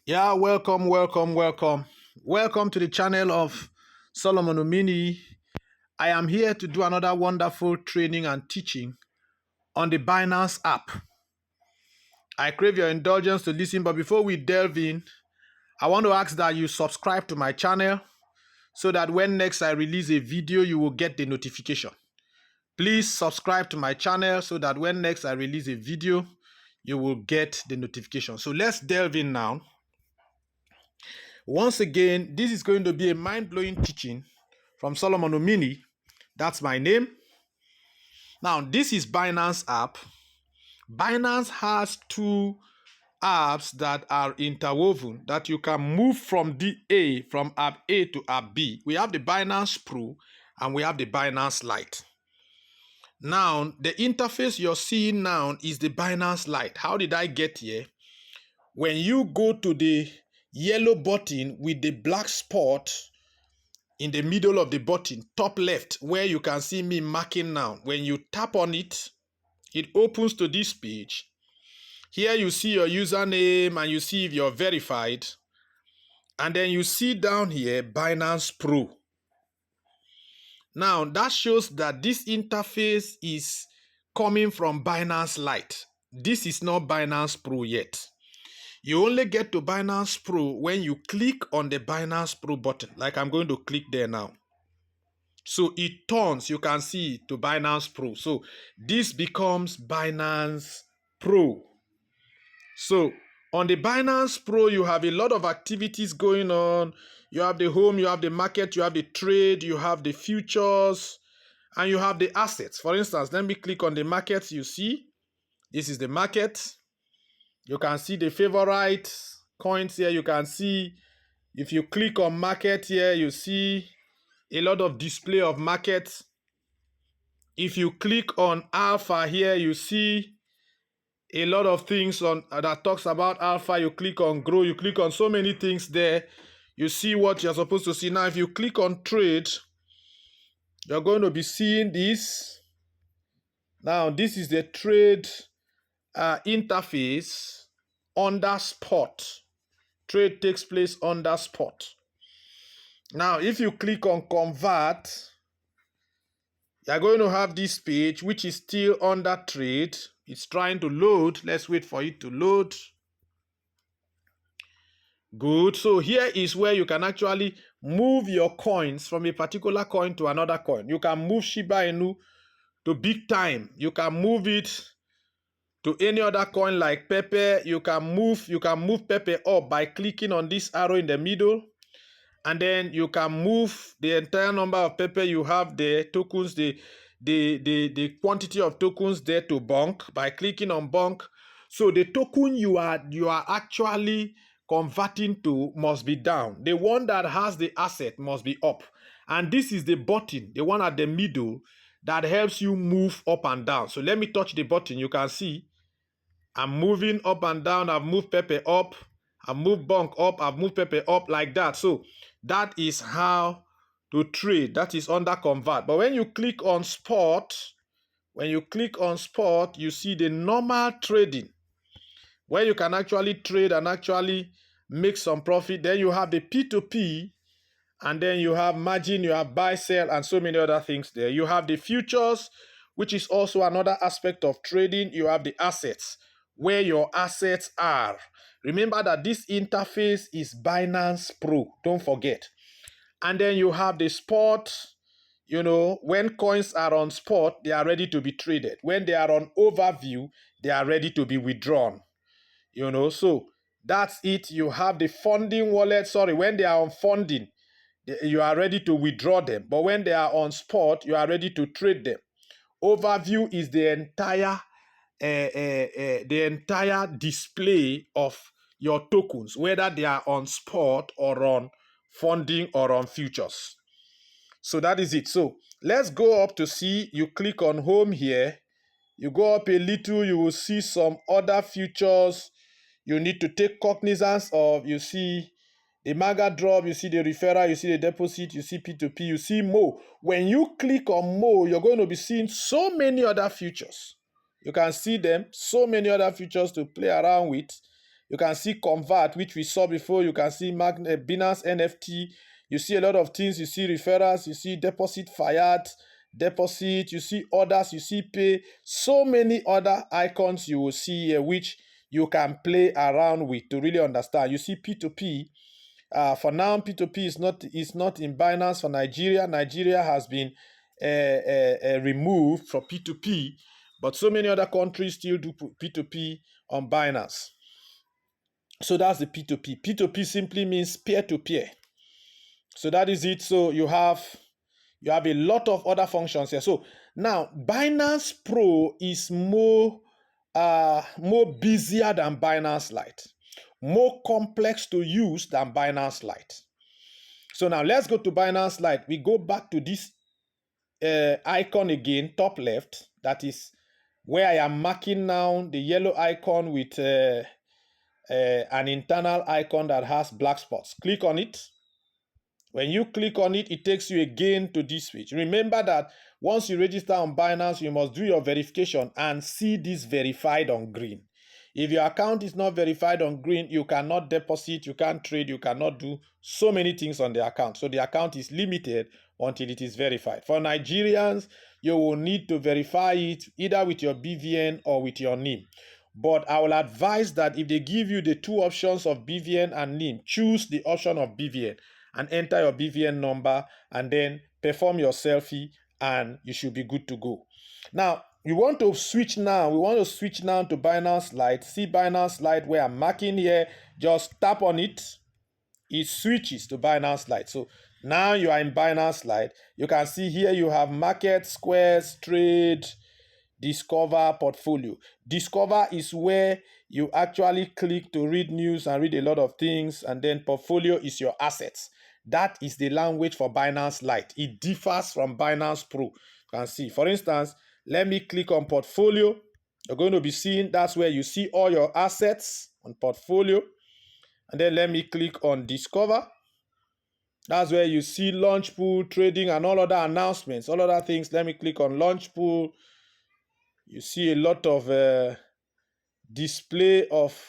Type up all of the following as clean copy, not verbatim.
Yeah, welcome to the channel of Solomon Omini. I am here to do another wonderful training and teaching on the Binance app. I crave your indulgence to listen, but before we delve in, I want to ask that you subscribe to my channel so that when next I release a video, you will get the notification. Please subscribe to my channel so that when next I release a video, you will get the notification. So let's delve in now. Once again, this is going to be a mind-blowing teaching from Solomon Omini. That's my name. Now, this is Binance app. Binance has two apps that are interwoven that you can move from from app A to app B. We have the Binance Pro and we have the Binance Lite. Now, the interface you're seeing now is the Binance Lite. How did I get here? When you go to the yellow button with the black spot in the middle of the button, top left, where you can see me marking now. When you tap on it, it opens to this page. Here you see your username and you see if you're verified. And then you see down here, Binance Pro. Now, that shows that this interface is coming from Binance Lite. This is not Binance Pro yet. You only get to Binance Pro when you click on the Binance Pro button, like I'm going to click there now. So it turns, you can see, to Binance Pro. So this becomes Binance Pro. So on the Binance Pro, you have a lot of activities going on. You have the home, you have the market, you have the trade, you have the futures, and you have the assets. For instance, let me click on the markets. You see, this is the market. You can see the favorite coins here. You can see, if you click on market here, you see a lot of display of markets. If you click on alpha here, you see a lot of things on that talks about alpha. You click on grow, you click on so many things there. You see what you're supposed to see. Now, if you click on trade, you're going to be seeing this. Now, this is the trade interface under spot. Trade takes place under spot. Now, if you click on convert, you're going to have this page, which is still under trade. It's trying to load. Let's wait for it to load. Good. So here is where you can actually move your coins from a particular coin to another coin. You can move Shiba Inu to big time. You can move it to any other coin like Pepe. You can move Pepe up by clicking on this arrow in the middle. And then you can move the entire number of Pepe you have there, tokens, the quantity of tokens there to Bonk by clicking on Bonk. So the token you are actually converting to must be down. The one that has the asset must be up. And this is the button, the one at the middle, that helps you move up and down. So let me touch the button. You can see I'm moving up and down. I've moved Pepe up. I've moved Bonk up. I've moved Pepe up like that. So that is how to trade. That is under convert. But when you click on spot, you see the normal trading, where you can actually trade and actually make some profit. Then you have the P2P, and then you have margin, you have buy, sell, and so many other things there. You have the futures, which is also another aspect of trading. You have the assets, where your assets are. Remember that this interface is Binance Pro. Don't forget. And then you have the spot. You know, when coins are on spot, they are ready to be traded. When they are on overview, they are ready to be withdrawn. You know, so that's it. You have the funding wallet. Sorry, when they are on funding, you are ready to withdraw them. But when they are on spot, you are ready to trade them. Overview is the entire display of your tokens, whether they are on spot or on funding or on futures. So that is it. So let's go up to see. You click on home here. You go up a little, you will see some other futures you need to take cognizance of. You see the mega drop, you see the referral, you see the deposit, you see P2P, you see more. When you click on more, you're going to be seeing so many other futures. You can see them, so many other futures to play around with. You can see convert, which we saw before. You can see Binance NFT. You see a lot of things. You see referrals. You see deposit fiat, deposit. You see orders. You see pay. So many other icons you will see here, which you can play around with to really understand. You see P2P. For now, P2P is not in Binance for Nigeria. Nigeria has been removed from P2P, but so many other countries still do P2P on Binance. So that's the P2P. P2P simply means peer-to-peer. So that is it. So you have a lot of other functions here. So now Binance Pro is more busier than Binance Lite, more complex to use than Binance Lite. So now let's go to Binance Lite. We go back to this icon again, top left. That is where I am marking now the yellow icon with an internal icon that has black spots. Click on it. When you click on it, it takes you again to this page. Remember that once you register on Binance, you must do your verification and see this verified on green. If your account is not verified on green, you cannot deposit, you can't trade, you cannot do so many things on the account. So the account is limited until it is verified. For Nigerians, you will need to verify it either with your BVN or with your NIM. But I will advise that if they give you the two options of BVN and NIM, choose the option of BVN and enter your BVN number and then perform your selfie and you should be good to go. Now, we want to switch now. We want to switch now to Binance Lite. See Binance Lite where I'm marking here. Just tap on it. It switches to Binance Lite. So now you are in Binance Lite. You can see here you have market, squares, trade, discover, portfolio. Discover is where you actually click to read news and read a lot of things, and then portfolio is your assets. That is the language for Binance Lite. It differs from Binance Pro. You can see, for instance, let me click on portfolio. You're going to be seeing, that's where you see all your assets on portfolio. And then let me click on discover. That's where you see launch pool, trading, and all other announcements, all other things. Let me click on launch pool. You see a lot of display of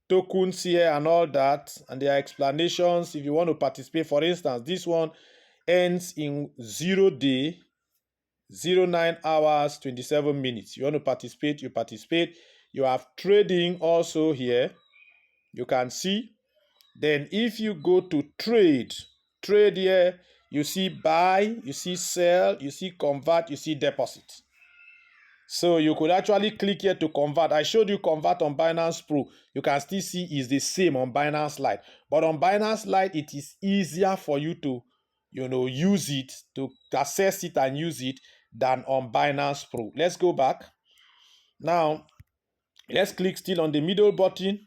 tokens here and all that, and there are explanations if you want to participate. For instance, this one ends in 0 day, 09 hours, 27 minutes. You want to participate, you participate. You have trading also here. You can see. Then if you go to trade here, you see buy, you see sell, you see convert, you see deposit. So you could actually click here to convert. I showed you convert on Binance Pro. You can still see it's the same on Binance Lite. But on Binance Lite, it is easier for you to, use it, to access it and use it than on Binance Pro. Let's go back. Now, let's click still on the middle button.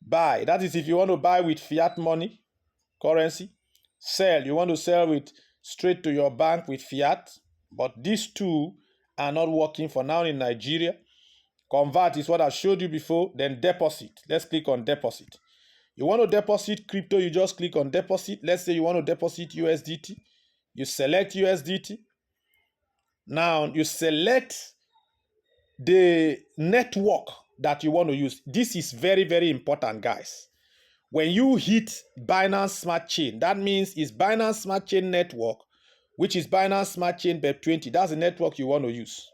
Buy. That is if you want to buy with fiat money, currency. Sell. You want to sell with straight to your bank with fiat. But these two are not working for now in Nigeria. Convert is what I showed you before. Then deposit. Let's click on deposit. You want to deposit crypto, you just click on deposit. Let's say you want to deposit USDT. You select USDT. Now you select the network that you want to use. This is very, very important, guys. When you hit Binance Smart Chain, that means it's Binance Smart Chain network, which is Binance Smart Chain BEP20. That's the network you want to use.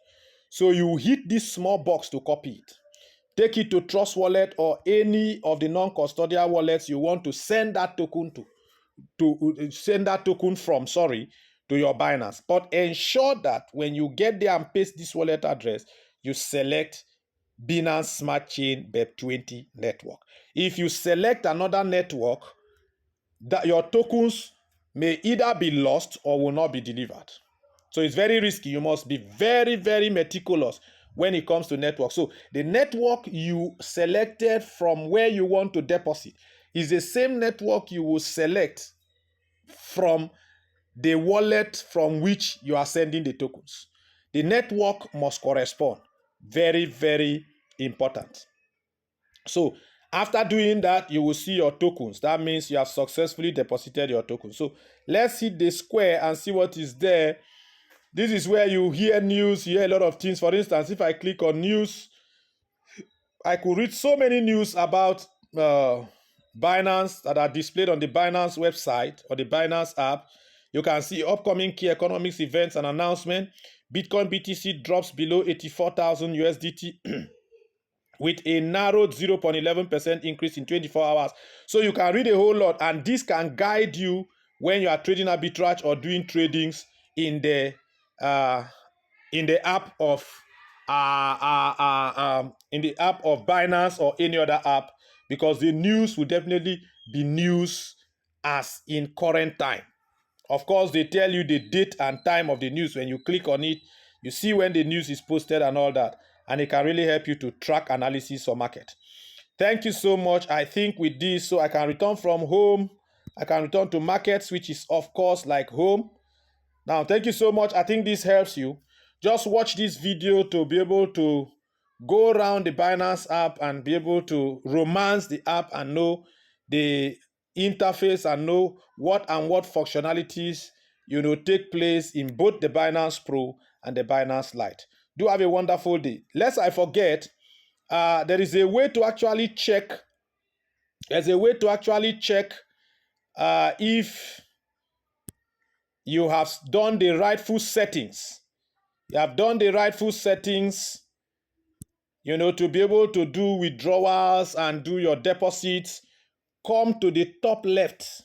So you hit this small box to copy it. Take it to Trust Wallet or any of the non-custodial wallets you want to send that token to your Binance. But ensure that when you get there and paste this wallet address, you select Binance Smart Chain BEP20 network. If you select another network, that your tokens may either be lost or will not be delivered. So it's very risky. You must be very, very meticulous when it comes to network. So the network you selected from where you want to deposit is the same network you will select from the wallet from which you are sending the tokens. The network must correspond. Very, very important. So after doing that, you will see your tokens. That means you have successfully deposited your tokens. So let's hit the square and see what is there. This is where you hear news, you hear a lot of things. For instance, if I click on news, I could read so many news about Binance that are displayed on the Binance website or the Binance app. You can see upcoming key economics events and announcement. Bitcoin BTC drops below 84,000 USDT with a narrowed 0.11% increase in 24 hours. So you can read a whole lot, and this can guide you when you are trading arbitrage or doing tradings uh, in the app of Binance or any other app, because the news will definitely be news as in current time. Of course, they tell you the date and time of the news. When you click on it, you see when the news is posted and all that, and it can really help you to track analysis or market. Thank you so much. I think with this, so I can return from home. I can return to markets, which is of course like home. Now, thank you so much. I think this helps you. Just watch this video to be able to go around the Binance app and be able to romance the app and know the interface and know what functionalities take place in both the Binance Pro and the Binance Lite. Do have a wonderful day. Lest I forget, there is a way to actually check. There's a way to actually check if you have done the rightful settings. You have done the rightful settings, to be able to do withdrawals and do your deposits. Come to the top left